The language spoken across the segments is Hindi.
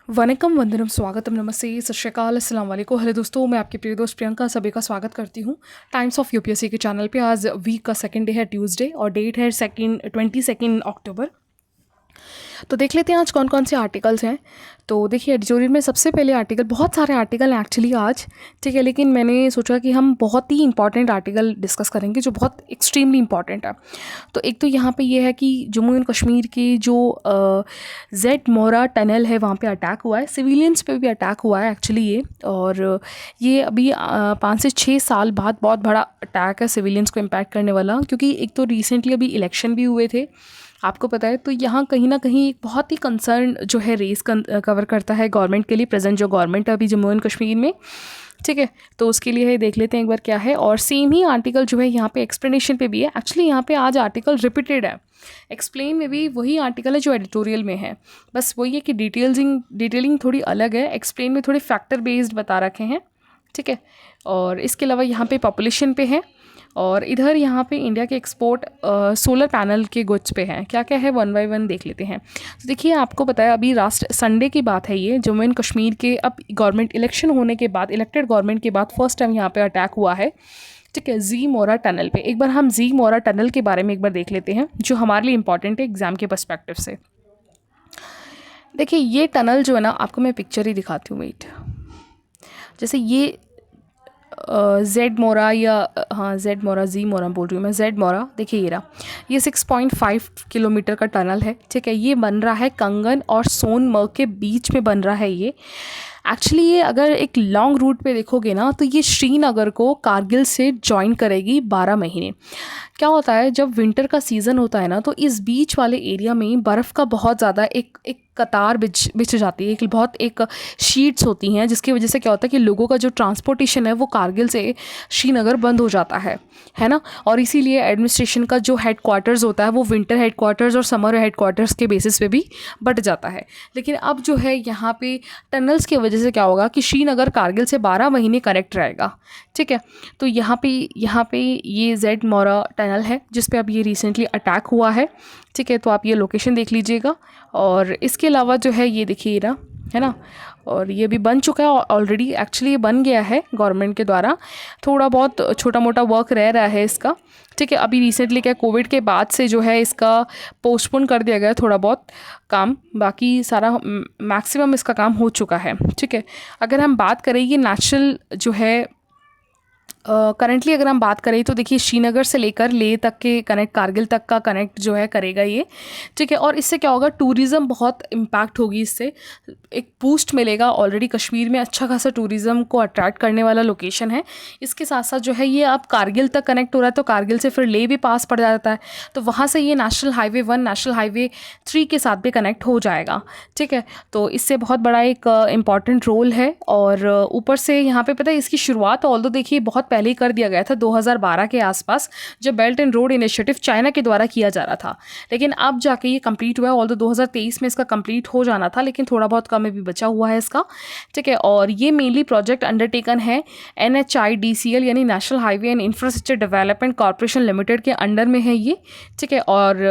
वनकम वंदनम स्वागतम नमस्ते सत श्री अकाल अस्सलाम वालेकुम। हेलो दोस्तों, मैं आपकी प्रिय दोस्त प्रियंका सभी का स्वागत करती हूँ टाइम्स ऑफ यूपीएससी के चैनल पे। आज वीक का सेकंड डे है, ट्यूसडे, और डेट है 22 अक्टूबर। तो देख लेते हैं आज कौन कौन से आर्टिकल्स हैं। तो देखिए, एडिटोरियल में सबसे पहले आर्टिकल, बहुत सारे आर्टिकल हैं एक्चुअली आज, ठीक है, लेकिन मैंने सोचा कि हम बहुत ही इंपॉर्टेंट आर्टिकल डिस्कस करेंगे जो बहुत एक्सट्रीमली इंपॉर्टेंट है। तो एक तो यहाँ पे ये है कि जम्मू एंड कश्मीर की जो जेड मोरा टनल है वहाँ पे अटैक हुआ है, सिविलियंस पे भी अटैक हुआ है एक्चुअली ये। और ये अभी 5 से 6 साल बाद बहुत बड़ा अटैक है सिविलियंस को इम्पैक्ट करने वाला, क्योंकि एक तो रिसेंटली अभी इलेक्शन भी हुए थे, आपको पता है। तो यहाँ कहीं ना कहीं एक बहुत ही कंसर्न जो है रेस कवर करता है गवर्नमेंट के लिए, प्रेजेंट जो गवर्नमेंट है अभी जम्मू एंड कश्मीर में, ठीक है। तो उसके लिए देख लेते हैं एक बार क्या है। और सेम ही आर्टिकल जो है यहाँ पे एक्सप्लेनेशन पे भी है। एक्चुअली यहाँ पे आज आर्टिकल रिपीटेड है, एक्सप्लेन में भी वही आर्टिकल है जो एडिटोरियल में है, बस वही है कि डिटेलिंग थोड़ी अलग है, एक्सप्लेन में थोड़े फैक्टर बेस्ड बता रखे हैं, ठीक है। और इसके अलावा यहाँ पे पॉपुलेशन पे है, और इधर यहाँ पे इंडिया के एक्सपोर्ट सोलर पैनल के गुड्स पे हैं। क्या क्या है वन बाय वन देख लेते हैं। तो देखिए, आपको पता है अभी संडे की बात है, ये जम्मू एंड कश्मीर के अब गवर्नमेंट इलेक्शन होने के बाद, इलेक्टेड गवर्नमेंट के बाद फर्स्ट टाइम यहाँ पे अटैक हुआ है, ठीक है, जी मोरा टनल पे। एक बार हम जी मोरा टनल के बारे में एक बार देख लेते हैं जो हमारे लिए इंपॉर्टेंट है एग्जाम के पर्सपेक्टिव से। देखिए, ये टनल जो है ना, आपको मैं पिक्चर ही दिखाती हूँ, वेट। जैसे ये जेड मोरा, या हाँ जेड मोरा, जी मोरा बोल रही हूँ मैं, जेड मोरा। देखिए ये रहा, ये 6.5 किलोमीटर का टनल है, ठीक है। ये बन रहा है कंगन और सोनमर्ग के बीच में बन रहा है ये। एक्चुअली ये अगर एक लॉन्ग रूट पे देखोगे ना, तो ये श्रीनगर को कारगिल से जॉइन करेगी 12 महीने। क्या होता है, जब विंटर का सीज़न होता है ना, तो इस बीच वाले एरिया में बर्फ़ का बहुत ज़्यादा एक कतार बिछ जाती है, एक शीट्स होती हैं, जिसकी वजह से क्या होता है कि लोगों का जो ट्रांसपोर्टेशन है वो कारगिल से श्रीनगर बंद हो जाता है ना। और इसीलिए एडमिनिस्ट्रेशन का जो हेडक्वार्टर्स होता है वो विंटर हेडक्वार्टर्स और समर हेडक्वार्टर्स के बेसिस पे भी बढ़ जाता है। लेकिन अब जो है यहाँ पे टनल्स की वजह से क्या होगा कि श्रीनगर कारगिल से 12 महीने कनेक्ट रहेगा, ठीक है। तो यहाँ पे ये जेड मोरा टनल है जिस पे अब ये रिसेंटली अटैक हुआ है, ठीक है। तो आप ये लोकेशन देख लीजिएगा। और इसके अलावा जो है ये देखिए ना, है ना, और ये भी बन चुका है ऑलरेडी। एक्चुअली ये बन गया है गवर्नमेंट के द्वारा, थोड़ा बहुत छोटा मोटा वर्क रह रहा है इसका, ठीक है। अभी रिसेंटली क्या, कोविड के बाद से जो है इसका पोस्टपोन कर दिया गया थोड़ा बहुत काम, बाकी सारा मैक्सिमम इसका काम हो चुका है, ठीक है। अगर हम बात करें ये नेशनल जो है करंटली अगर हम बात करें तो देखिए, श्रीनगर से लेकर लेह तक के कनेक्ट, कारगिल तक का कनेक्ट जो है करेगा ये, ठीक है। और इससे क्या होगा, टूरिज़्म बहुत इम्पैक्ट होगी, इससे एक बूस्ट मिलेगा। ऑलरेडी कश्मीर में अच्छा खासा टूरिज़्म को अट्रैक्ट करने वाला लोकेशन है। इसके साथ साथ जो है ये अब कारगिल तक कनेक्ट हो रहा है, तो कारगिल से फिर लेह भी पास पड़ जाता है, तो वहाँ से ये नेशनल हाईवे 1, नेशनल हाईवे 3 के साथ भी कनेक्ट हो जाएगा, ठीक है। तो इससे बहुत बड़ा एक इम्पॉर्टेंट रोल है। और ऊपर से यहाँ पे पता है इसकी शुरुआत ऑल्दो देखिए बहुत पहले ही कर दिया गया था, 2012 के आसपास, जब belt and road initiative China के द्वारा किया जा रहा था। लेकिन अब जाके ये कंप्लीट हुआ है, ऑल्दो 2023 में इसका कंप्लीट हो जाना था, लेकिन थोड़ा बहुत कम भी बचा हुआ है इसका, ठीक है। और ये मेनली प्रोजेक्ट अंडरटेकन है NHIDCL यानी national highway and infrastructure development corporation limited के अंडर में है ये, ठीक है। और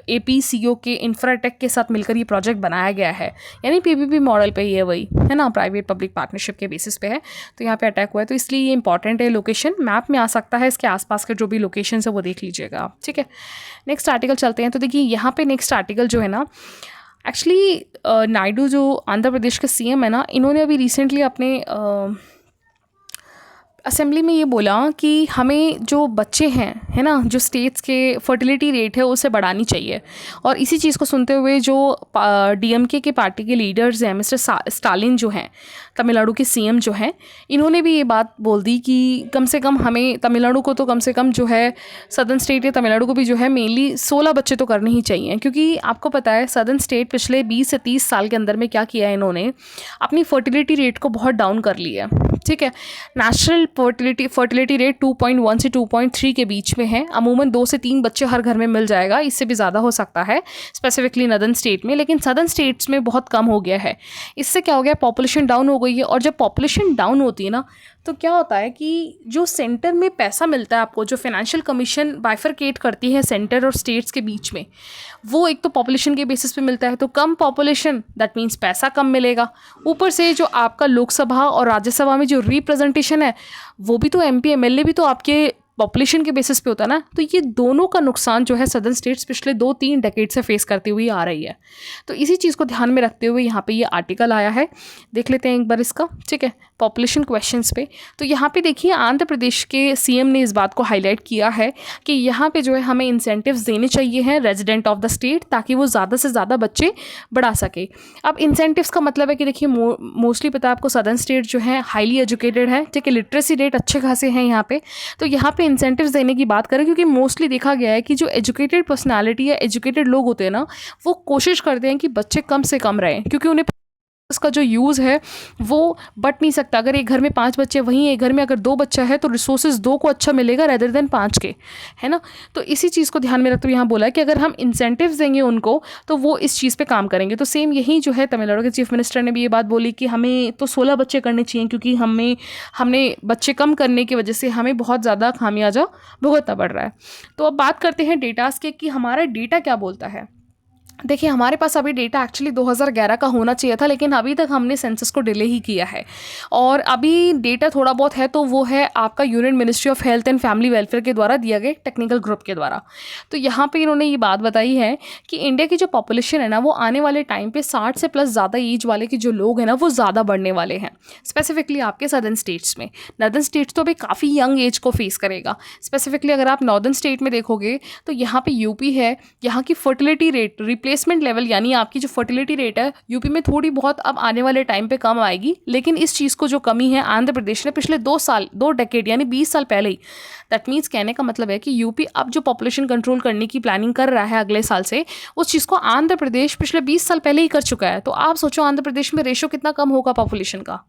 APCO के इंफ्राटेक के साथ मिलकर ये प्रोजेक्ट बनाया गया है, यानी PPP मॉडल पे ही है, वही है ना, प्राइवेट पब्लिक पार्टनरशिप के बेसिस पे है। तो यहाँ पे अटैक हुआ है, तो इसलिए ये इंपॉर्टेंट है। लोकेशन मैप में आ सकता है, इसके आसपास के जो भी लोकेशन है वो देख लीजिएगा आप, ठीक है। नेक्स्ट आर्टिकल चलते हैं। तो देखिए यहाँ पे नेक्स्ट आर्टिकल जो है ना, एक्चुअली नायडू जो आंध्र प्रदेश के CM है ना, इन्होंने अभी रिसेंटली अपने असेंबली में ये बोला कि हमें जो बच्चे हैं, है ना, जो स्टेट्स के फर्टिलिटी रेट है उसे बढ़ानी चाहिए। और इसी चीज़ को सुनते हुए जो DMK के पार्टी के लीडर्स हैं, मिस्टर स्टालिन जो हैं, तमिलनाडु के CM जो हैं, इन्होंने भी ये बात बोल दी कि कम से कम हमें तमिलनाडु को तो कम से कम जो है सदर्न स्टेट या तमिलनाडु को भी जो है मेनली 16 बच्चे तो करने ही चाहिए। क्योंकि आपको पता है सदर्न स्टेट पिछले 20 से 30 साल के अंदर में क्या किया है, इन्होंने अपनी फर्टिलिटी रेट को बहुत डाउन कर लिया है, ठीक है। नेशनल फर्टिलिटी रेट 2.1 से 2.3 के बीच में है। अमूमन 2 से 3 बच्चे हर घर में मिल जाएगा, इससे भी ज़्यादा हो सकता है स्पेसिफिकली नदर्न स्टेट में, लेकिन सदर्न स्टेट्स में बहुत कम हो गया है। इससे क्या हो गया, पॉपुलेशन डाउन हो गई है। और जब पॉपुलेशन डाउन होती है ना, तो क्या होता है कि जो सेंटर में पैसा मिलता है आपको, जो फाइनेंशियल कमीशन बाइफरकेट करती है सेंटर और स्टेट्स के बीच में, वो एक तो पॉपुलेशन के बेसिस पे मिलता है। तो कम पॉपुलेशन दैट मीन्स पैसा कम मिलेगा। ऊपर से जो आपका लोकसभा और राज्यसभा में जो रिप्रेजेंटेशन है, वो भी तो एमपी एमएलए भी तो आपके पॉपुलेशन के बेसिस पे होता है ना। तो ये दोनों का नुकसान जो है सदर्न स्टेट्स पिछले 2-3 डेकेड से फेस करती हुई आ रही है। तो इसी चीज़ को ध्यान में रखते हुए यहाँ पे ये आर्टिकल आया है, देख लेते हैं एक बार इसका, ठीक है, पॉपुलेशन क्वेश्चंस पे। तो यहाँ पे देखिए आंध्र प्रदेश के सीएम ने इस बात को हाईलाइट किया है कि यहाँ पे जो है हमें इंसेंटिव्स देने चाहिए हैं रेजिडेंट ऑफ द स्टेट, ताकि वो ज़्यादा से ज़्यादा बच्चे बढ़ा सके। अब इंसेंटिव्स का मतलब है कि देखिए मोस्टली पता है आपको सदर्न स्टेट जो है हाईली एजुकेटेड है, ठीक है, लिटरेसी रेट अच्छे खासे हैं यहाँ पे। तो यहाँ पे इंसेंटिव्स देने की बात करें, क्योंकि मोस्टली देखा गया है कि जो एजुकेटेड पर्सनालिटी या एजुकेटेड लोग होते हैं ना, वो कोशिश करते हैं कि बच्चे कम से कम रहें, क्योंकि उन्हें इसका जो यूज़ है वो बट नहीं सकता। अगर एक घर में 5 बच्चे, वहीं एक घर में अगर 2 बच्चा है तो रिसोर्सेज 2 को अच्छा मिलेगा रेदर देन 5 के, है ना। तो इसी चीज़ को ध्यान में रखते हुए यहाँ बोला है कि अगर हम इंसेंटिव्स देंगे उनको तो वो इस चीज़ पे काम करेंगे। तो सेम यही जो है तमिलनाडु के चीफ मिनिस्टर ने भी ये बात बोली कि हमें तो 16 बच्चे करने चाहिए, क्योंकि हमने बच्चे कम करने की वजह से हमें बहुत ज़्यादा खामियाजा भुगतना पड़ रहा है। तो अब बात करते हैं डेटास के कि हमारा डेटा क्या बोलता है। देखिए हमारे पास अभी डेटा एक्चुअली 2011 का होना चाहिए था, लेकिन अभी तक हमने सेंसस को डिले ही किया है। और अभी डेटा थोड़ा बहुत है तो वो है आपका union ministry of health and family welfare के द्वारा दिया गया टेक्निकल ग्रुप के द्वारा। तो यहाँ पे इन्होंने ये बात बताई है कि इंडिया की जो पॉपुलेशन है ना, वो आने वाले टाइम पे 60 से प्लस ज़्यादा एज वाले के जो लोग हैं ना, वो ज़्यादा बढ़ने वाले हैं, स्पेसिफिकली आपके सदर्न स्टेट्स में। नॉर्दर्न स्टेट्स तो अभी काफ़ी यंग एज को फेस करेगा। स्पेसिफिकली अगर आप नॉर्दर्न स्टेट में देखोगे तो यहाँ पे यूपी है, यहाँ की फर्टिलिटी रेट, रिप्लेसमेंट लेवल यानी आपकी जो फर्टिलिटी रेट है यूपी में थोड़ी बहुत अब आने वाले टाइम पे कम आएगी, लेकिन इस चीज़ को जो कमी है आंध्र प्रदेश ने पिछले 2 डेकेड यानी 20 साल पहले ही, दैट मीन्स कहने का मतलब है कि यूपी अब जो पॉपुलेशन कंट्रोल करने की प्लानिंग कर रहा है अगले साल से, उस चीज़ को आंध्र प्रदेश पिछले 20 साल पहले ही कर चुका है। तो आप सोचो आंध्र प्रदेश में रेशो कितना कम होगा पॉपुलेशन का,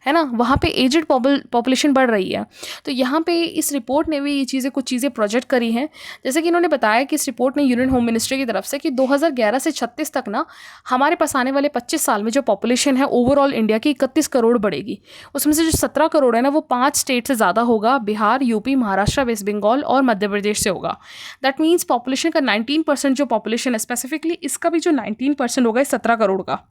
है ना। वहाँ पे एजेड पॉपुलेशन बढ़ रही है। तो यहाँ पे इस रिपोर्ट ने भी ये चीज़ें कुछ चीज़ें प्रोजेक्ट करी हैं, जैसे कि इन्होंने बताया कि इस रिपोर्ट ने यूनियन होम मिनिस्ट्री की तरफ से कि 2011 से 36 तक ना हमारे पास आने वाले 25 साल में जो पॉपुलेशन है ओवरऑल इंडिया की 31 करोड़ बढ़ेगी। उसमें से जो 17 करोड़ है ना, वो 5 स्टेट से ज़्यादा होगा, बिहार, यूपी, महाराष्ट्र, वेस्ट बंगाल और मध्य प्रदेश से होगा। दैट मीन्स पॉपुलेशन का 19% जो पॉपुलेशन है, स्पेसिफिकली इसका भी जो 19% होगा 17 करोड़ का,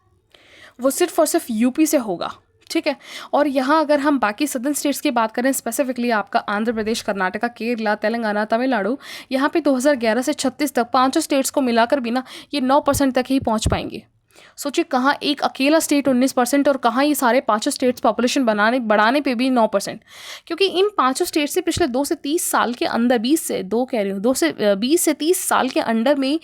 वो सिर्फ और सिर्फ यूपी से होगा, ठीक है। और यहाँ अगर हम बाकी सदर्न स्टेट्स की बात करें, स्पेसिफिकली आपका आंध्र प्रदेश, कर्नाटका, केरला, तेलंगाना, तमिलनाडु, यहाँ पे 2011 से 36 तक 5 स्टेट्स को मिलाकर भी ना ये 9% तक ही पहुँच पाएंगे। सोचिए कहाँ एक अकेला स्टेट 19% और कहाँ ये सारे 5 स्टेट्स पॉपुलेशन बढ़ाने पे भी 9%। क्योंकि इन 5 स्टेट से पिछले 2 से 30 साल के अंदर, 20 से 30 साल के अंडर में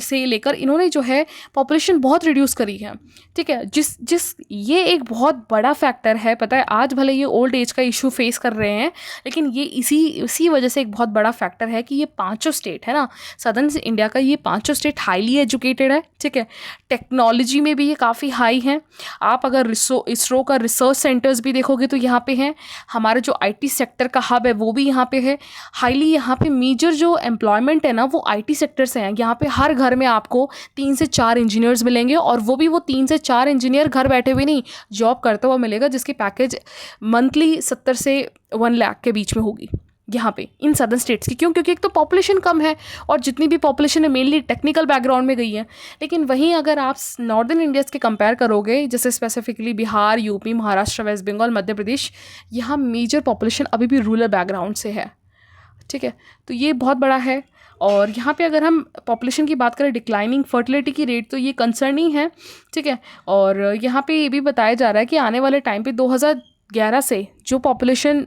से लेकर इन्होंने जो है पॉपुलेशन बहुत रिड्यूस करी है, ठीक है। जिस ये एक बहुत बड़ा फैक्टर है, पता है। आज भले ये ओल्ड एज का इशू फेस कर रहे हैं, लेकिन ये इसी वजह से एक बहुत बड़ा फैक्टर है कि ये 5 स्टेट है ना, सदर्न इंडिया का ये 5 स्टेट हाईली एजुकेटेड है, ठीक है। टेक्नोलॉजी में भी ये काफ़ी हाई हैं। आप अगर इसरो का रिसर्च सेंटर्स भी देखोगे तो यहाँ पे हैं। हमारा जो आईटी सेक्टर का हब है वो भी यहाँ पे है हाईली। यहाँ पे मेजर जो एम्प्लॉयमेंट है ना, वो आईटी सेक्टर से हैं। यहाँ पे हर घर में आपको 3 से 4 इंजीनियर्स मिलेंगे, और वो भी वो 3 से 4 इंजीनियर घर बैठे हुए नहीं, जॉब करता हुआ मिलेगा, जिसकी पैकेज मंथली 70 से 1 लाख के बीच में होगी यहाँ पे इन सदर्न स्टेट्स की। क्यों? क्योंकि एक तो पॉपुलेशन कम है और जितनी भी पॉपुलेशन है मेनली टेक्निकल बैकग्राउंड में गई है। लेकिन वहीं अगर आप नॉर्दर्न इंडिया के कंपेयर करोगे, जैसे स्पेसिफिकली बिहार, यूपी, महाराष्ट्र, वेस्ट बंगाल, मध्य प्रदेश, यहाँ मेजर पॉपुलेशन अभी भी रूरल बैकग्राउंड से है, ठीक है। तो ये बहुत बड़ा है। और यहाँ पे अगर हम पॉपुलेशन की बात करें, डिक्लाइनिंग फर्टिलिटी की रेट, तो ये कंसर्निंग है, ठीक है। और यहाँ पे ये भी बताया जा रहा है कि आने वाले टाइम पे 2011 से जो पॉपुलेशन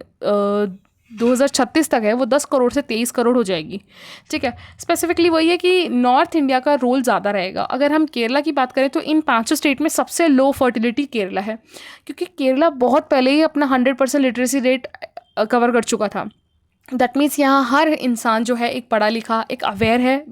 2036 तक है वो 10 करोड़ से 23 करोड़ हो जाएगी, ठीक है। स्पेसिफिकली वही है कि नॉर्थ इंडिया का रोल ज़्यादा रहेगा। अगर हम केरला की बात करें तो इन 5 स्टेट में सबसे लो फर्टिलिटी केरला है, क्योंकि केरला बहुत पहले ही अपना 100% लिटरेसी रेट कवर कर चुका था। दैट मीन्स यहाँ हर इंसान जो है एक पढ़ा लिखा, एक अवेयर है।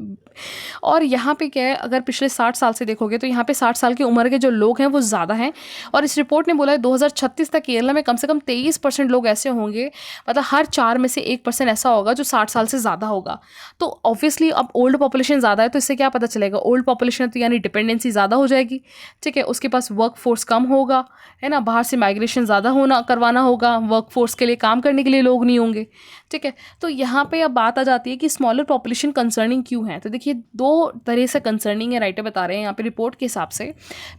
और यहाँ पे क्या है, अगर पिछले 60 साल से देखोगे तो यहाँ पे 60 साल की उम्र के जो लोग हैं वो ज़्यादा हैं। और इस रिपोर्ट ने बोला है 2036 तक केरला में कम से कम 23% लोग ऐसे होंगे, मतलब हर 4 में से 1% ऐसा होगा जो 60 साल से ज़्यादा होगा। तो ऑब्वियसली अब ओल्ड पॉपुलेशन ज़्यादा है तो इससे क्या पता चलेगा, ओल्ड पॉपुलेशन तो यानी डिपेंडेंसी ज़्यादा हो जाएगी, ठीक है। उसके पास वर्क फोर्स कम होगा, है ना, बाहर से माइग्रेशन ज़्यादा करवाना होगा, वर्क फोर्स के लिए काम करने के लिए लोग नहीं होंगे, ठीक है। तो यहाँ पे अब बात आ जाती है कि स्मॉलर पॉपुलेशन कंसर्निंग क्यों है। तो देखिए 2 तरह से कंसर्निंग है, राइटर बता रहे हैं यहाँ पे रिपोर्ट के हिसाब से।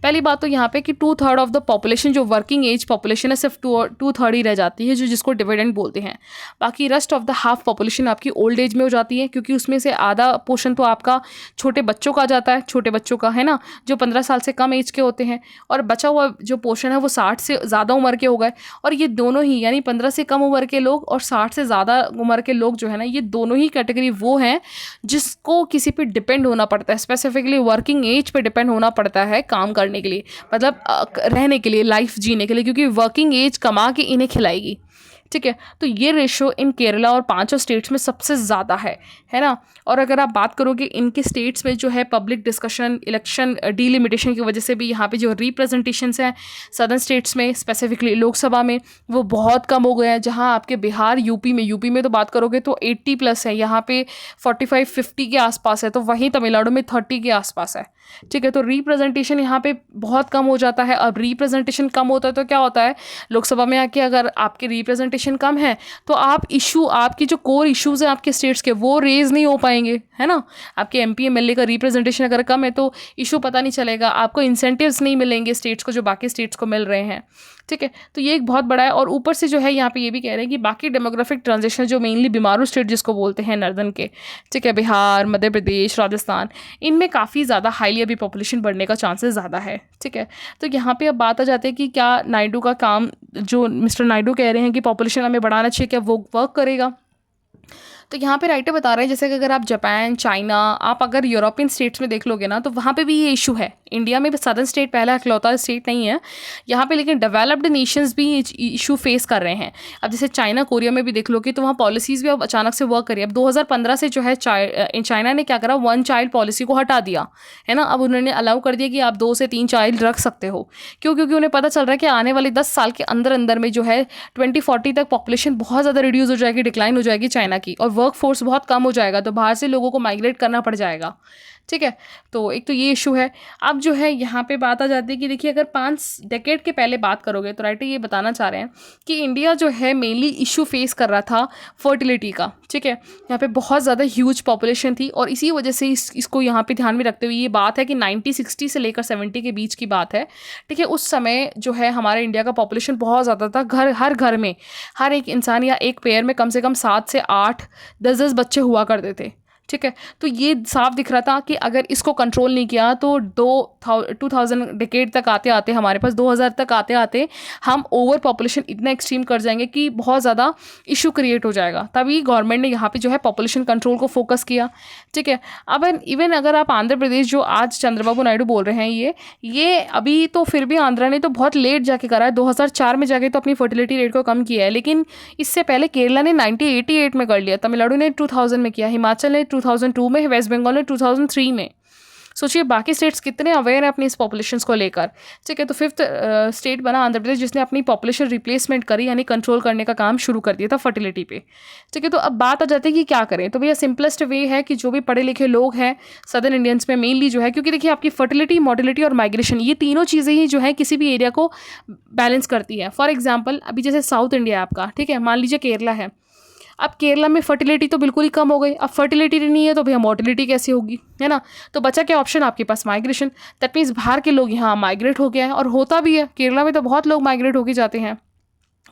पहली बात तो यहाँ पे कि 2/3 ऑफ द पॉपुलेशन जो वर्किंग एज पॉपुलेशन है सिर्फ 2/3 ही रह जाती है, जो जिसको डिविडेंड बोलते हैं। बाकी rest of the half population आपकी ओल्ड एज में हो जाती है, क्योंकि उसमें से आधा पोर्शन तो आपका छोटे बच्चों का जाता है, छोटे बच्चों का, है ना, जो 15 साल से कम एज के होते हैं, और बचा हुआ जो पोर्शन है वो 60 से ज़्यादा उम्र के हो गए। और ये दोनों ही यानी 15 से कम उम्र के लोग और 60 से ज़्यादा उम्र के लोग जो है ना, ये दोनों ही कैटेगरी वो हैं जिसको किसी पे डिपेंड होना पड़ता है, स्पेसिफिकली वर्किंग एज पे डिपेंड होना पड़ता है काम करने के लिए, मतलब रहने के लिए, लाइफ जीने के लिए, क्योंकि वर्किंग एज कमा के इन्हें खिलाएगी, ठीक है। तो ये रेशो इन केरला और 5 स्टेट्स में सबसे ज़्यादा है ना। और अगर आप बात करोगे इनके स्टेट्स में जो है पब्लिक डिस्कशन, इलेक्शन डिलिमिटेशन की वजह से भी यहाँ पे जो रिप्रेजेंटेशंस हैं सदर्न स्टेट्स में, स्पेसिफिकली लोकसभा में, वो बहुत कम हो गए हैं। जहाँ आपके बिहार, यूपी में तो बात करोगे तो 80+ है, यहाँ पे 45-50 के आसपास है, तो वहीं तमिलनाडु में 30 के आसपास है, ठीक है। तो रिप्रेजेंटेशन यहाँ पे बहुत कम हो जाता है। अब रिप्रेजेंटेशन कम होता है तो क्या होता है, लोकसभा में आके अगर आपके रिप्रेजेंटेशन कम है तो आप आपकी जो कोर इश्यूज़ हैं आपके स्टेट्स के, वो रेज नहीं हो पाएंगे, है ना। आपके एमपी एमएलए का रिप्रेजेंटेशन अगर कम है तो इशू पता नहीं चलेगा, आपको इंसेंटिव्स नहीं मिलेंगे स्टेट्स को जो बाकी स्टेट्स को मिल रहे हैं, ठीक है। तो ये एक बहुत बड़ा है। और ऊपर से जो है यहाँ पे ये भी कह रहे हैं कि बाकी डेमोग्राफिक ट्रांजिशन जो मेनली बीमारू स्टेट जिसको बोलते हैं नॉर्दर्न के, ठीक है, बिहार, मध्य प्रदेश, राजस्थान, इनमें काफ़ी ज़्यादा हाईली अभी पॉपुलेशन बढ़ने का चांसेस ज़्यादा है, ठीक है। तो यहाँ पे अब बात आ जाती है कि क्या नायडू का काम, जो मिस्टर नायडू कह रहे हैं कि पॉपुलेशन हमें बढ़ाना चाहिए, क्या वो वर्क करेगा। तो यहाँ पे राइटर बता रहे हैं जैसे कि अगर आप जापान, चाइना, आप अगर यूरोपियन स्टेट्स में देख लोगे ना तो वहाँ पे भी ये इशू है। इंडिया में सदर्न स्टेट पहला इकलौता स्टेट नहीं है यहाँ पे, लेकिन डेवलप्ड नेशंस भी इशू फेस कर रहे हैं। अब जैसे चाइना, कोरिया में भी देख लोगे तो वहाँ पॉलिसीज़ भी अब अचानक से वर्क करी। अब 2015 से जो है चाइना ने क्या करा, 1 चाइल्ड पॉलिसी को हटा दिया, है ना। अब उन्होंने अलाउ कर दिया कि आप 2 से 3 चाइल्ड रख सकते हो। क्यों? क्योंकि उन्हें पता चल रहा है कि आने वाले 10 साल के अंदर अंदर में जो है 2040 तक पॉपुलेशन बहुत ज़्यादा रिड्यूस हो जाएगी, डिक्लाइन हो जाएगी चाइना की, और वर्क फोर्स बहुत कम हो जाएगा, तो बाहर से लोगों को माइग्रेट करना पड़ जाएगा, ठीक है। तो एक तो ये इशू है। अब जो है यहाँ पे बात आ जाती है कि देखिए अगर 5 डेकेड के पहले बात करोगे तो राइटर ये बताना चाह रहे हैं कि इंडिया जो है मेनली इशू फेस कर रहा था फर्टिलिटी का, ठीक है। यहाँ पे बहुत ज़्यादा ह्यूज पॉपुलेशन थी और इसी वजह से इसको यहाँ पे ध्यान में रखते हुए ये बात है कि 1960 से लेकर 70 के बीच की बात है, ठीक है। उस समय जो है हमारे इंडिया का पॉपुलेशन बहुत ज़्यादा था। हर घर में, हर एक इंसान या एक पेयर में कम से कम 7 से 8, 10-10 बच्चे हुआ करते थे, ठीक है। तो ये साफ दिख रहा था कि अगर इसको कंट्रोल नहीं किया तो 2000 डिकेड तक आते आते, हमारे पास 2000 तक आते आते हम ओवर पॉपुलेशन इतना एक्सट्रीम कर जाएंगे कि बहुत ज़्यादा इशू क्रिएट हो जाएगा। तभी गवर्नमेंट ने यहाँ पे जो है पॉपुलेशन कंट्रोल को फोकस किया, ठीक है। अब इवन अगर आप आंध्र प्रदेश, जो आज चंद्रबाबू नायडू बोल रहे हैं, ये अभी तो फिर भी आंध्रा ने तो बहुत लेट जाके करा है, 2004 में जाके तो अपनी फर्टिलिटी रेट को कम किया है, लेकिन इससे पहले केरला ने 1988 में कर लिया, तमिलनाडु ने 2000 में किया, हिमाचल ने 2002 में, वेस्ट बंगाल ने 2003 में। सोचिए बाकी स्टेट्स कितने अवेयर हैं अपनी इस पॉपुलेशंस को लेकर, ठीक है। तो 5th स्टेट बना आंध्र प्रदेश जिसने अपनी पॉपुलेशन रिप्लेसमेंट करी, यानी कंट्रोल करने का काम शुरू कर दिया था फर्टिलिटी पे, ठीक है। तो अब बात आ जाती है कि क्या करें। तो भैया सिंपलेस्ट वे है कि जो भी पढ़े लिखे लोग हैं सदर्न इंडियंस में मेनली जो है, क्योंकि देखिए आपकी फर्टिलिटी, मोटिलिटी और माइग्रेशन, ये तीनों चीज़ें ही जो है किसी भी एरिया को बैलेंस करती है। फॉर एग्जाम्पल अभी जैसे साउथ इंडिया आपका, ठीक है, मान लीजिए केरला है। अब केरला में फर्टिलिटी तो बिल्कुल ही कम हो गई, अब फर्टिलिटी नहीं है तो भैया मोटिलिटी कैसे होगी, है ना। तो बचा क्या ऑप्शन आपके पास, माइग्रेशन। दैट मीन्स बाहर के लोग यहाँ माइग्रेट हो गया है, और होता भी है, केरला में तो बहुत लोग माइग्रेट होके जाते हैं।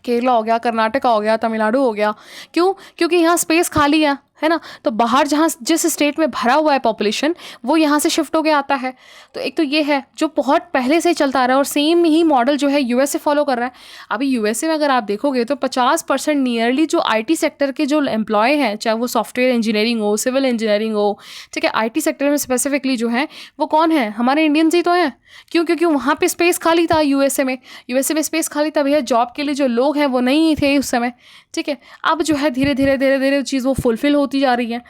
केरला हो गया, कर्नाटका हो गया, तमिलनाडु हो गया। क्यों? क्योंकि यहाँ स्पेस खाली है है ना। तो बाहर जहाँ जिस स्टेट में भरा हुआ है पॉपुलेशन, वो यहाँ से शिफ्ट होके आता है। तो एक तो ये है जो बहुत पहले से चलता आ रहा है, और सेम ही मॉडल जो है यूएसए फॉलो कर रहा है। अभी यूएसए में अगर आप देखोगे तो 50% नियरली जो आईटी सेक्टर के जो एम्प्लॉय हैं, चाहे वो सॉफ्टवेयर इंजीनियरिंग हो, सिविल इंजीनियरिंग हो, ठीक है, आईटी सेक्टर में स्पेसिफिकली जो है वो कौन है, हमारे इंडियंस ही तो हैं। क्यों? क्योंकि वहाँ पे स्पेस खाली था यूएसए में स्पेस खाली था भैया, जॉब के लिए जो लोग हैं वो नहीं थे उस समय, ठीक है। अब जो है धीरे धीरे चीज़ वो फुलफिल होती जा रही है।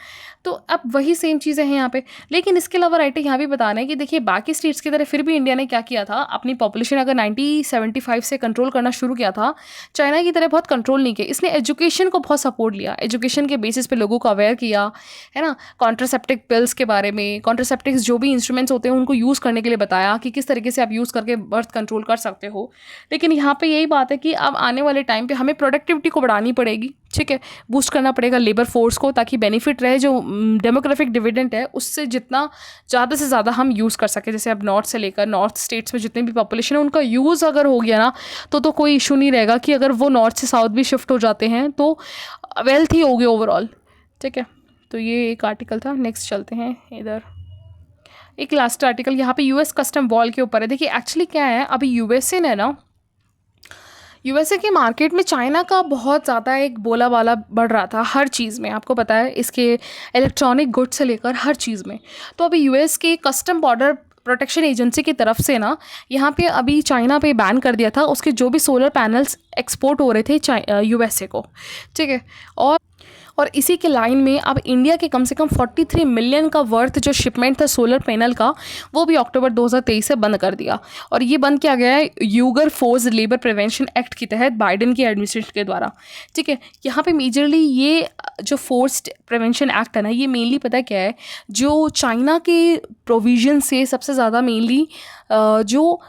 तो अब वही सेम चीज़ें हैं यहाँ पे। लेकिन इसके अलावा राइटर यहाँ भी बता रहे हैं कि देखिए बाकी स्टेट्स की तरह फिर भी इंडिया ने क्या किया था, अपनी पॉपुलेशन अगर 1975 से कंट्रोल करना शुरू किया था, चाइना की तरह बहुत कंट्रोल नहीं किया। इसने एजुकेशन को बहुत सपोर्ट लिया, एजुकेशन के बेसिस पे लोगों को अवेयर किया, है ना। कॉन्ट्रासेप्टिक पिल्स के बारे में, कॉन्ट्रासेप्टिक्स जो भी इंस्ट्रूमेंट्स होते हैं उनको यूज़ करने के लिए बताया कि किस तरीके से आप यूज़ करके बर्थ कंट्रोल कर सकते हो। लेकिन यहाँ पे यही बात है कि अब आने वाले टाइम पे हमें प्रोडक्टिविटी को बढ़ानी पड़ेगी, ठीक है, बूस्ट करना पड़ेगा लेबर फोर्स को, ताकि बेनिफिट रहे जो डेमोग्राफिक डिविडेंड है उससे जितना ज़्यादा से ज़्यादा हम यूज़ कर सकें। जैसे अब नॉर्थ से लेकर नॉर्थ स्टेट्स में जितने भी पॉपुलेशन है उनका यूज़ अगर हो गया ना तो कोई इशू नहीं रहेगा कि अगर वो नॉर्थ से साउथ भी शिफ्ट हो जाते हैं तो वेल्थ ही होगी ओवरऑल, ठीक है। तो ये एक आर्टिकल था। नेक्स्ट चलते हैं इधर, एक लास्ट आर्टिकल यहाँ पे यूएस कस्टम वॉल के ऊपर है। देखिए एक्चुअली क्या है, अभी यूएसए ने ना, यूएसए के मार्केट में चाइना का बहुत ज़्यादा एक बोलाबाला बढ़ रहा था हर चीज़ में, आपको पता है, इसके इलेक्ट्रॉनिक गुड्स से लेकर हर चीज़ में। तो अभी यूएस के कस्टम बॉर्डर प्रोटेक्शन एजेंसी की तरफ से ना यहाँ पे अभी चाइना पे बैन कर दिया था उसके जो भी सोलर पैनल्स एक्सपोर्ट हो रहे थे यूएसए को, ठीक है। और इसी के लाइन में अब इंडिया के कम से कम 43 मिलियन का वर्थ जो शिपमेंट था सोलर पैनल का, वो भी अक्टूबर 2023 से बंद कर दिया। और ये बंद किया गया है Uyghur force labour prevention act के तहत बाइडेन की एडमिनिस्ट्रेशन के द्वारा, ठीक है। यहाँ पे मेजरली ये जो फोर्स्ड प्रिवेंशन एक्ट है ना, ये मेनली पता क्या है, जो चाइना के प्रोविजन से सबसे ज़्यादा मेनली जो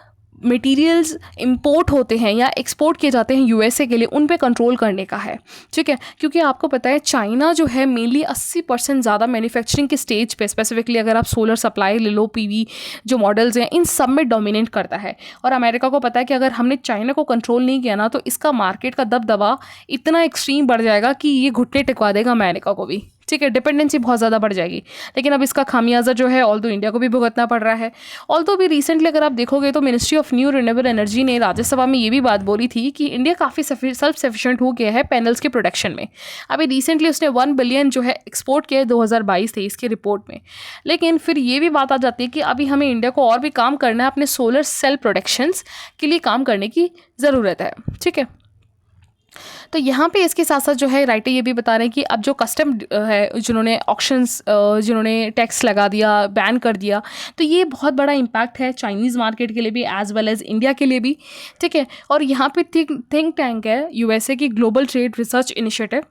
मटेरियल्स इंपोर्ट होते हैं या एक्सपोर्ट किए जाते हैं यूएसए के लिए, उन पे कंट्रोल करने का है, ठीक है। क्योंकि आपको पता है चाइना जो है मेनली 80% ज़्यादा मैन्युफैक्चरिंग के स्टेज पे, स्पेसिफिकली अगर आप सोलर सप्लाई ले लो, पीवी जो मॉडल्स हैं, इन सब में डोमिनेट करता है। और अमेरिका को पता है कि अगर हमने चाइना को कंट्रोल नहीं किया ना तो इसका मार्केट का दबदबा इतना एक्सट्रीम बढ़ जाएगा कि ये घुटने टिकवा देगा अमेरिका को भी, ठीक है। डिपेंडेंसी बहुत ज़्यादा बढ़ जाएगी। लेकिन अब इसका खामियाजा जो है ऑल्दो इंडिया को भी भुगतना पड़ रहा है। ऑल्दो भी रिसेंटली अगर आप देखोगे तो ministry of new renewable energy ने राज्यसभा में ये भी बात बोली थी कि इंडिया काफ़ी सेल्फ सफिशिएंट हो गया है पैनल्स के प्रोडक्शन में। अभी रिसेंटली उसने 1 बिलियन जो है एक्सपोर्ट किया है 2022-23 की रिपोर्ट में। लेकिन फिर ये भी बात आ जाती है कि अभी हमें इंडिया को और भी काम करना है, अपने सोलर सेल प्रोडक्शंस के लिए काम करने की ज़रूरत है, ठीक है। तो यहाँ पे इसके साथ साथ जो है राइटर ये भी बता रहे हैं कि अब जो कस्टम है, जिन्होंने ऑक्शंस, जिन्होंने टैक्स लगा दिया, बैन कर दिया, तो ये बहुत बड़ा इम्पैक्ट है चाइनीज़ मार्केट के लिए भी एज़ वेल एज़ इंडिया के लिए भी, ठीक है। और यहाँ पे थिंक टैंक है यूएसए की ग्लोबल ट्रेड रिसर्च इनिशिएटिव,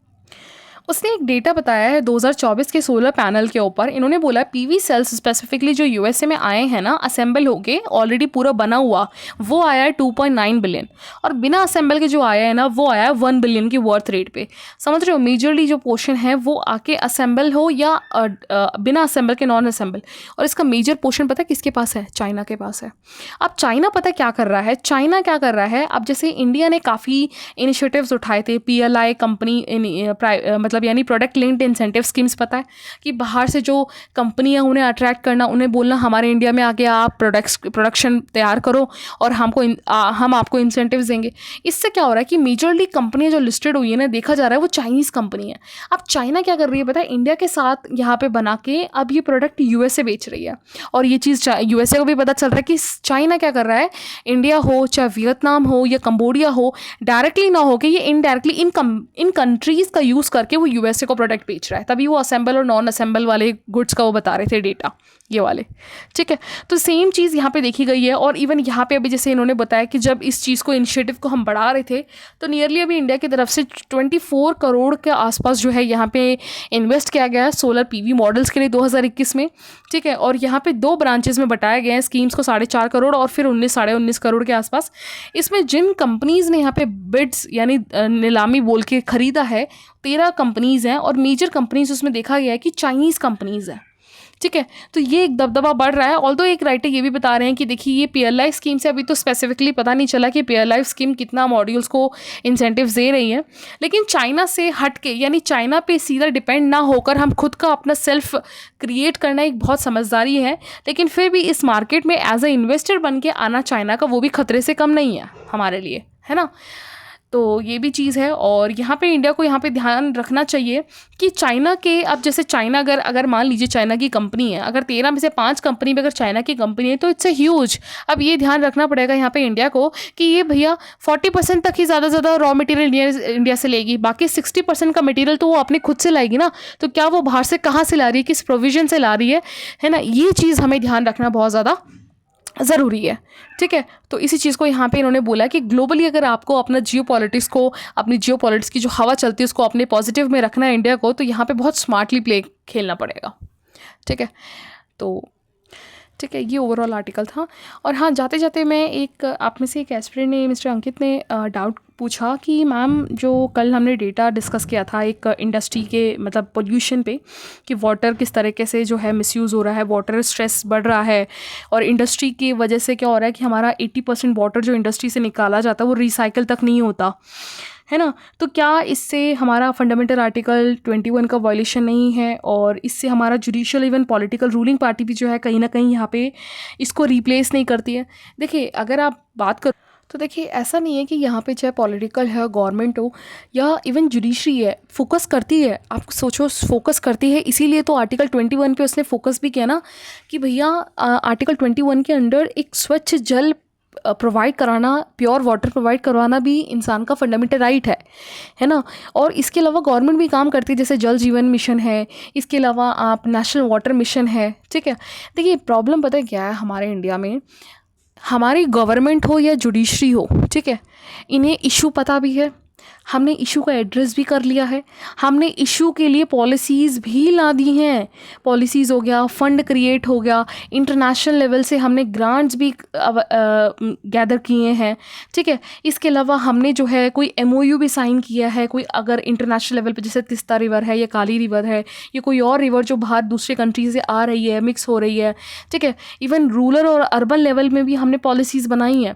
उसने एक डेटा बताया है 2024 के सोलर पैनल के ऊपर। इन्होंने बोला पीवी सेल्स स्पेसिफिकली जो यूएसए में आए हैं ना, असेंबल होके ऑलरेडी पूरा बना हुआ, वो आया है 2.9 बिलियन, और बिना असेंबल के जो आया है ना वो आया है 1 बिलियन की वर्थ रेट पे। समझ रहे हो, मेजरली जो पोर्शन है वो आके असेंबल हो या बिना असेंबल के नॉन असेंबल, और इसका मेजर पोर्शन पता है किसके पास है, चाइना के पास है। अब चाइना पता क्या कर रहा है, चाइना क्या कर रहा है, अब जैसे इंडिया ने काफ़ी इनिशिएटिव्स उठाए थे, PLI कंपनी मतलब यानी प्रोडक्ट लिंक्ड इंसेंटिव स्कीम्स, पता है कि बाहर से जो कंपनियां उन्हें अट्रैक्ट करना, उन्हें बोलना हमारे इंडिया में आके आप प्रोडक्शन तैयार करो और हम आपको इंसेंटिव्स देंगे। इससे क्या हो रहा है कि मेजरली कंपनियां जो लिस्टेड हुई है ना, देखा जा रहा है वो चाइनीज़ कंपनी है। अब चाइना क्या कर रही है पता है, इंडिया के साथ यहाँ पे बना के अब ये प्रोडक्ट यूएसए बेच रही है। और ये चीज़ यूएसए को भी पता चल रहा है कि चाइना क्या कर रहा है, इंडिया हो चाहे वियतनाम हो या कंबोडिया हो, डायरेक्टली ना हो कि ये इनडायरेक्टली इन कंट्रीज़ का यूज़ करके वो यूएसए को प्रोडक्ट बेच रहा है। तभी वो असेंबल और नॉन असेंबल वाले गुड्स का वो बता रहे थे डेटा, ये वाले, ठीक है। तो सेम चीज़ यहाँ पे देखी गई है। और इवन यहाँ पे अभी जैसे इन्होंने बताया कि जब इस चीज़ को, इनिशिएटिव को हम बढ़ा रहे थे, तो नियरली अभी इंडिया की तरफ से 24 करोड़ के आसपास जो है यहाँ पे इन्वेस्ट किया गया है सोलर पीवी मॉडल्स के लिए 2021 में, ठीक है। और यहाँ पे 2 ब्रांचेस में बटाया गया है स्कीम्स को, 4.5 करोड़ और फिर 19-19.5 करोड़ के आसपास। इसमें जिन कंपनीज़ ने यहाँ पे बिड्स यानी नीलामी बोल के ख़रीदा है, 13 कंपनीज़ हैं, और मेजर कंपनीज़ उसमें देखा गया है कि चाइनीज़ कंपनीज़ हैं, ठीक है। तो ये एक दबदबा बढ़ रहा है। ऑल्दो एक राइटर ये भी बता रहे हैं कि देखिए ये पीएलआई स्कीम से अभी तो स्पेसिफिकली पता नहीं चला कि पीएलआई स्कीम कितना मॉड्यूल्स को इंसेंटिव्स दे रही है, लेकिन चाइना से हट के यानी चाइना पे सीधा डिपेंड ना होकर हम खुद का अपना सेल्फ क्रिएट करना एक बहुत समझदारी है। लेकिन फिर भी इस मार्केट में एज अ इन्वेस्टर बन के आना चाइना का वो भी खतरे से कम नहीं है हमारे लिए, है ना। तो ये भी चीज़ है। और यहाँ पे इंडिया को यहाँ पे ध्यान रखना चाहिए कि चाइना के, अब जैसे चाइना अगर मान लीजिए चाइना की कंपनी है, अगर 13 में से 5 कंपनी में अगर चाइना की कंपनी है तो इट्स ए ह्यूज। अब ये ध्यान रखना पड़ेगा यहाँ पे इंडिया को कि ये भैया 40% तक ही ज़्यादा से ज़्यादा रॉ मटेरियल इंडिया से लेगी, बाकी 60% का मटेरियल तो वो अपने खुद से लाएगी ना। तो क्या वो बाहर से कहाँ से ला रही है, किस प्रोविजन से ला रही है ना। ये चीज़ हमें ध्यान रखना बहुत ज़्यादा ज़रूरी है, ठीक है। तो इसी चीज़ को यहाँ पे इन्होंने बोला कि ग्लोबली अगर आपको अपना अपनी जियो पॉलिटिक्स की जो हवा चलती है उसको अपने पॉजिटिव में रखना है इंडिया को, तो यहाँ पे बहुत स्मार्टली प्ले खेलना पड़ेगा, ठीक है। तो ठीक है, ये ओवरऑल आर्टिकल था। और हाँ, जाते जाते मैं आप में से एक एस्पिरेंट ने, मिस्टर अंकित ने डाउट पूछा कि मैम जो कल हमने डेटा डिस्कस किया था एक इंडस्ट्री के मतलब पोल्यूशन पे, कि वाटर किस तरीके से जो है मिसयूज़ हो रहा है, वाटर स्ट्रेस बढ़ रहा है, और इंडस्ट्री की वजह से क्या हो रहा है कि हमारा 80% वाटर जो इंडस्ट्री से निकाला जाता है वो रिसाइकल तक नहीं होता है ना। तो क्या इससे हमारा फंडामेंटल आर्टिकल 21 का वायलेशन नहीं है, और इससे हमारा judicial even political ruling party भी जो है कहीं ना कहीं यहाँ पे इसको रिप्लेस नहीं करती है। देखिए अगर आप बात कर तो देखिए ऐसा नहीं है कि यहाँ पे चाहे पॉलिटिकल है, गवर्नमेंट हो या इवन जुडिशरी है, फोकस करती है। आप सोचो फोकस करती है, इसीलिए तो आर्टिकल 21 पे उसने फोकस भी किया ना कि भैया आर्टिकल 21 के अंडर एक स्वच्छ जल प्रोवाइड कराना, प्योर वाटर प्रोवाइड करवाना भी इंसान का फंडामेंटल राइट है ना। और इसके अलावा गवर्नमेंट भी काम करती है, जैसे जल जीवन मिशन है, इसके अलावा आप नेशनल वाटर मिशन है, ठीक है। देखिए प्रॉब्लम पता है क्या है हमारे इंडिया में, हमारी गवर्नमेंट हो या जुडिशरी हो, ठीक है, इन्हें इशू पता भी है, हमने इशू का एड्रेस भी कर लिया है, हमने इशू के लिए पॉलिसीज़ भी ला दी हैं। पॉलिसीज़ हो गया, फंड क्रिएट हो गया, इंटरनेशनल लेवल से हमने ग्रांट्स भी गैदर किए हैं, ठीक है। इसके अलावा हमने जो है कोई MOU भी साइन किया है, कोई अगर इंटरनेशनल लेवल पे जैसे तिस्ता रिवर है या काली रिवर है या कोई और रिवर जो बाहर दूसरे कंट्री से आ रही है, मिक्स हो रही है, ठीक है। इवन रूरल और अर्बन लेवल में भी हमने पॉलिसीज़ बनाई हैं।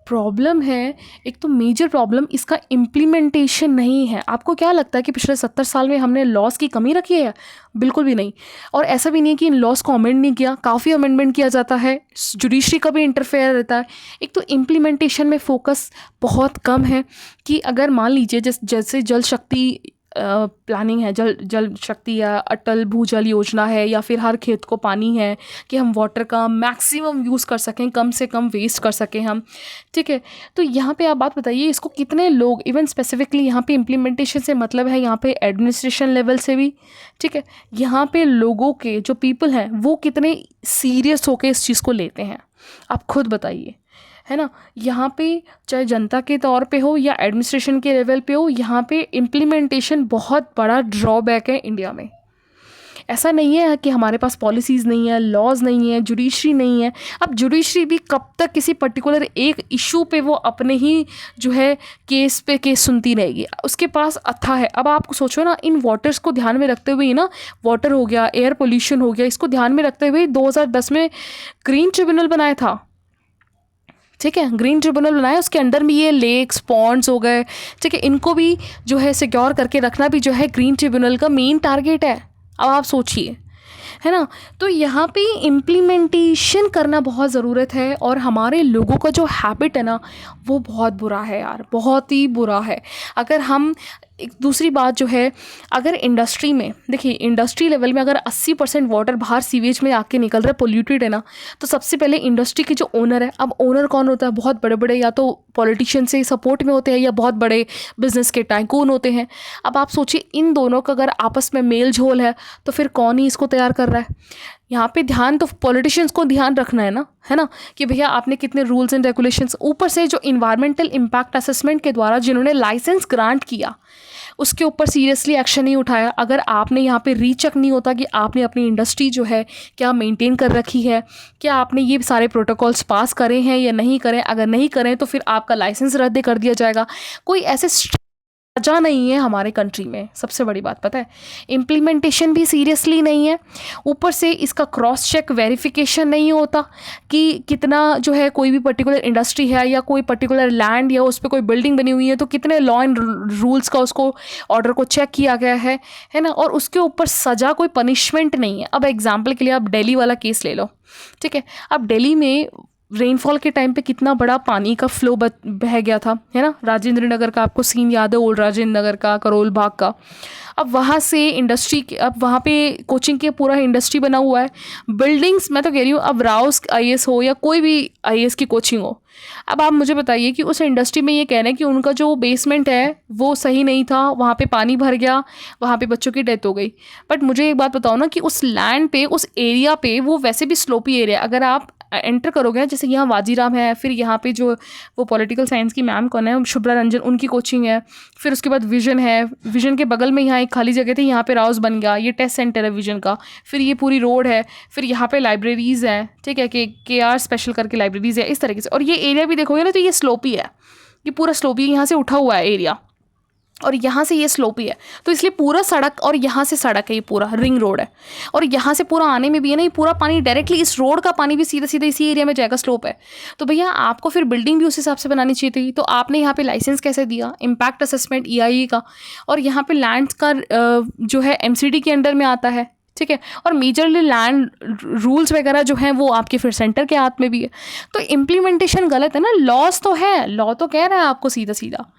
प्रॉब्लम है, एक तो मेजर प्रॉब्लम इसका इम्प्लीमेंटेशन नहीं है। आपको क्या लगता है कि पिछले 70 साल में हमने लॉस की कमी रखी है? बिल्कुल भी नहीं। और ऐसा भी नहीं है कि इन लॉस को अमेंड नहीं किया, काफ़ी अमेंडमेंट किया जाता है, जुडिशरी का भी इंटरफेयर रहता है। एक तो इम्प्लीमेंटेशन में फोकस बहुत कम है कि अगर मान लीजिए जैसे जल शक्ति प्लानिंग है, जल शक्ति या अटल भूजल योजना है, या फिर हर खेत को पानी है कि हम वाटर का मैक्सिमम यूज़ कर सकें, कम से कम वेस्ट कर सकें हम, ठीक है। तो यहाँ पे आप बात बताइए इसको कितने लोग, इवन स्पेसिफिकली यहाँ पे इम्प्लीमेंटेशन से मतलब है यहाँ पे एडमिनिस्ट्रेशन लेवल से भी, ठीक है, यहाँ पे लोगों के जो पीपल हैं वो कितने सीरियस होकर इस चीज़ को लेते हैं, आप खुद बताइए, है ना। यहाँ पे चाहे जनता के तौर पे हो या एडमिनिस्ट्रेशन के लेवल पे हो, यहाँ पे इम्प्लीमेंटेशन बहुत बड़ा ड्रॉबैक है इंडिया में। ऐसा नहीं है कि हमारे पास पॉलिसीज़ नहीं है, लॉज नहीं है, जुडिशरी नहीं है। अब जुडिशरी भी कब तक किसी पर्टिकुलर एक इशू पे वो अपने ही जो है केस पे केस सुनती रहेगी, उसके पास अथा है। अब आप सोचो ना, इन वाटर्स को ध्यान में रखते हुए ना, वाटर हो गया, एयर पोल्यूशन हो गया, इसको ध्यान में रखते हुए 2010 में ग्रीन ट्रिब्यूनल बनाया था, ठीक है। ग्रीन ट्रिब्यूनल बनाया, उसके अंडर में ये लेक्स, पॉन्ड्स हो गए, ठीक है, इनको भी जो है सिक्योर करके रखना भी जो है ग्रीन ट्रिब्यूनल का मेन टारगेट है। अब आप सोचिए, है ना। तो यहाँ पे इम्प्लीमेंटेशन करना बहुत ज़रूरत है, और हमारे लोगों का जो हैबिट है ना वो बहुत बुरा है यार, बहुत ही बुरा है। अगर हम एक दूसरी बात जो है, अगर इंडस्ट्री में देखिए, इंडस्ट्री लेवल में अगर 80% वाटर बाहर सीवेज में आके निकल रहा है, पोल्यूटेड है ना, तो सबसे पहले इंडस्ट्री के जो ओनर है, अब ओनर कौन होता है, बहुत बड़े बड़े या तो पॉलिटिशियन से सपोर्ट में होते हैं या बहुत बड़े बिजनेस के टाइकून होते हैं। अब आप सोचिए इन दोनों का अगर आपस में मेल झोल है तो फिर कौन ही इसको तैयार कर रहा है। यहाँ पे ध्यान तो पॉलिटिशियंस को ध्यान रखना है ना कि भैया आपने कितने रूल्स एंड रेगुलेशंस, ऊपर से जो इन्वायरमेंटल इम्पैक्ट असेसमेंट के द्वारा जिन्होंने लाइसेंस ग्रांट किया उसके ऊपर सीरियसली एक्शन नहीं उठाया। अगर आपने यहाँ पे रीचेक नहीं होता कि आपने अपनी इंडस्ट्री जो है क्या मेंटेन कर रखी है, क्या आपने ये सारे प्रोटोकॉल्स पास करे हैं या नहीं करें, अगर नहीं करें तो फिर आपका लाइसेंस रद्द कर दिया जाएगा। कोई ऐसे सजा नहीं है हमारे कंट्री में, सबसे बड़ी बात पता है, इम्प्लीमेंटेशन भी सीरियसली नहीं है, ऊपर से इसका क्रॉस चेक वेरिफिकेशन नहीं होता कि कितना जो है कोई भी पर्टिकुलर इंडस्ट्री है या कोई पर्टिकुलर लैंड या उस पर कोई बिल्डिंग बनी हुई है तो कितने लॉ एंड रूल्स का उसको ऑर्डर को चेक किया गया है ना, और उसके ऊपर सज़ा कोई पनिशमेंट नहीं है। अब एग्जाम्पल के लिए आप दिल्ली वाला केस ले लो, ठीक है। अब दिल्ली में रेनफॉल के टाइम पे कितना बड़ा पानी का फ्लो बह गया था, है ना, राजेंद्र नगर का आपको सीन याद है, ओल्ड राजेंद्र नगर का, करोल बाग का। अब वहाँ से इंडस्ट्री, अब वहाँ पे कोचिंग के पूरा इंडस्ट्री बना हुआ है, बिल्डिंग्स, मैं तो कह रही हूँ अब राउस आईएएस हो या कोई भी आईएएस की कोचिंग हो, अब आप मुझे बताइए कि उस इंडस्ट्री में ये कह रहे हैं कि उनका जो बेसमेंट है वो सही नहीं था, वहाँ पे पानी भर गया, वहाँ पे बच्चों की डेथ हो गई। बट मुझे एक बात बताओ ना कि उस लैंड पे, उस एरिया पे, वो वैसे भी स्लोपी एरिया, अगर आप एंटर करोगे, जैसे यहाँ वाजीराम है, फिर यहाँ पे जो वो पॉलिटिकल साइंस की मैम कौन है, शुभ्रा रंजन, उनकी कोचिंग है, फिर उसके बाद विजन है, विजन के बगल में यहाँ एक खाली जगह थी, यहाँ पे राउस बन गया, ये टेस्ट सेंटर है विजन का, फिर ये पूरी रोड है, फिर यहाँ पे लाइब्रेरीज़ हैं, ठीक है, के आर स्पेशल करके लाइब्रेरीज़ है, इस तरीके से। और ये एरिया भी देखोगे ना तो ये स्लोपी है, ये पूरा स्लोपी, यहाँ से उठा हुआ है एरिया, और यहाँ से ये स्लोपी है, तो इसलिए पूरा सड़क, और यहाँ से सड़क है, ये पूरा रिंग रोड है, और यहाँ से पूरा आने में भी है ना, ये पूरा पानी डायरेक्टली, इस रोड का पानी भी सीधा सीधा इसी एरिया में जाएगा, स्लोप है। तो भैया आपको फिर बिल्डिंग भी उस हिसाब से बनानी चाहिए थी, तो आपने यहाँ पे लाइसेंस कैसे दिया, इम्पैक्ट असेसमेंट ईआईई का, और यहाँ पे लैंड का जो है एमसीडी के अंडर में आता है, ठीक है, और मेजरली लैंड रूल्स वगैरह जो हैं वो आपके फिर सेंटर के हाथ में भी है। तो इम्प्लीमेंटेशन गलत है ना, लॉस तो है, लॉ तो कह रहा है आपको सीधा सीधा,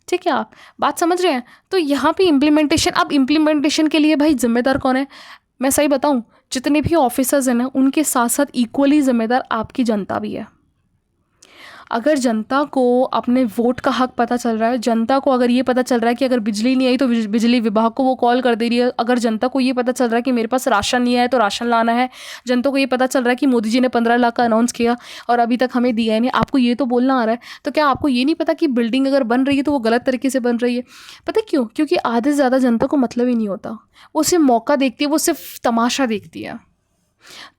ठीक है, आप बात समझ रहे हैं। तो यहाँ पे इम्प्लीमेंटेशन, अब इम्प्लीमेंटेशन के लिए भाई जिम्मेदार कौन है, मैं सही बताऊँ, जितने भी ऑफिसर्स हैं ना उनके साथ साथ इक्वली जिम्मेदार आपकी जनता भी है। अगर जनता को अपने वोट का हक पता चल रहा है, जनता को अगर ये पता चल रहा है कि अगर बिजली नहीं आई तो बिजली विभाग को वो कॉल कर दे रही है, अगर जनता को ये पता चल रहा है कि मेरे पास राशन नहीं आया तो राशन लाना है, जनता को ये पता चल रहा है कि मोदी जी ने 15 लाख का अनाउंस किया और अभी तक हमें दिया ही नहीं, आपको ये तो बोलना आ रहा है, तो क्या आपको ये नहीं पता कि बिल्डिंग अगर बन रही है तो वो गलत तरीके से बन रही है? पता क्यों? क्योंकि आधे से ज़्यादा जनता को मतलब ही नहीं होता, वो सिर्फ मौका देखती है, वो सिर्फ तमाशा देखती है।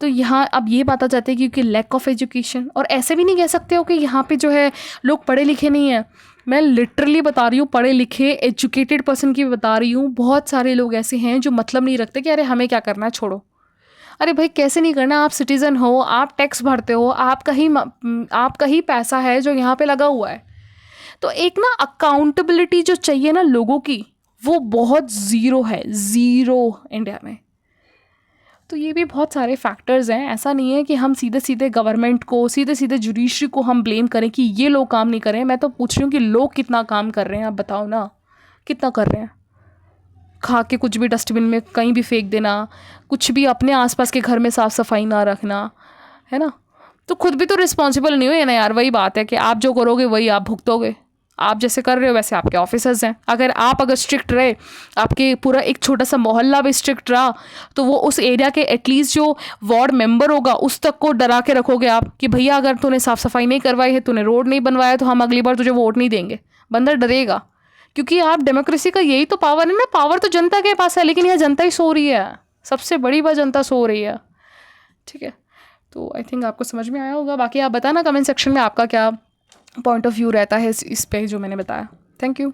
तो यहाँ अब ये बात आ जाती है क्योंकि लैक ऑफ एजुकेशन, और ऐसे भी नहीं कह सकते हो कि यहाँ पे जो है लोग पढ़े लिखे नहीं हैं, मैं लिटरली बता रही हूँ, पढ़े लिखे एजुकेटेड पर्सन की बता रही हूँ, बहुत सारे लोग ऐसे हैं जो मतलब नहीं रखते कि अरे हमें क्या करना है, छोड़ो। अरे भाई कैसे नहीं करना, आप सिटीज़न हो, आप टैक्स भरते हो, आपका ही पैसा है जो यहाँ पे लगा हुआ है। तो एक ना अकाउंटेबिलिटी जो चाहिए ना लोगों की, वो बहुत ज़ीरो है, ज़ीरो इंडिया में। तो ये भी बहुत सारे फैक्टर्स हैं, ऐसा नहीं है कि हम सीधे सीधे गवर्नमेंट को, सीधे सीधे जुडिशरी को हम ब्लेम करें कि ये लोग काम नहीं कर रहे हैं। मैं तो पूछ रही हूँ कि लोग कितना काम कर रहे हैं, आप बताओ ना, कितना कर रहे हैं? खा के कुछ भी डस्टबिन में कहीं भी फेंक देना, कुछ भी अपने आसपास के घर में साफ़ सफाई ना रखना, है ना। तो खुद भी तो रिस्पॉन्सिबल नहीं हो ना यार, वही बात है कि आप जो करोगे वही आप भुगतोगे, आप जैसे कर रहे हो वैसे आपके ऑफिसर्स हैं। अगर स्ट्रिक्ट रहे, आपके पूरा एक छोटा सा मोहल्ला भी स्ट्रिक्ट रहा, तो वो उस एरिया के एटलीस्ट जो वार्ड मेंबर होगा उस तक को डरा के रखोगे आप कि भैया अगर तूने साफ़ सफाई नहीं करवाई है, तूने रोड नहीं बनवाया, तो हम अगली बार तुझे वोट नहीं देंगे। बंदा डरेगा, क्योंकि आप डेमोक्रेसी का यही तो पावर है ना, पावर तो जनता के पास है, लेकिन यह जनता ही सो रही है, सबसे बड़ी बात जनता सो रही है, ठीक है। तो आई थिंक आपको समझ में आया होगा। बाकी आप बताना कमेंट सेक्शन में आपका क्या पॉइंट ऑफ व्यू रहता है इस पे जो मैंने बताया। Thank you.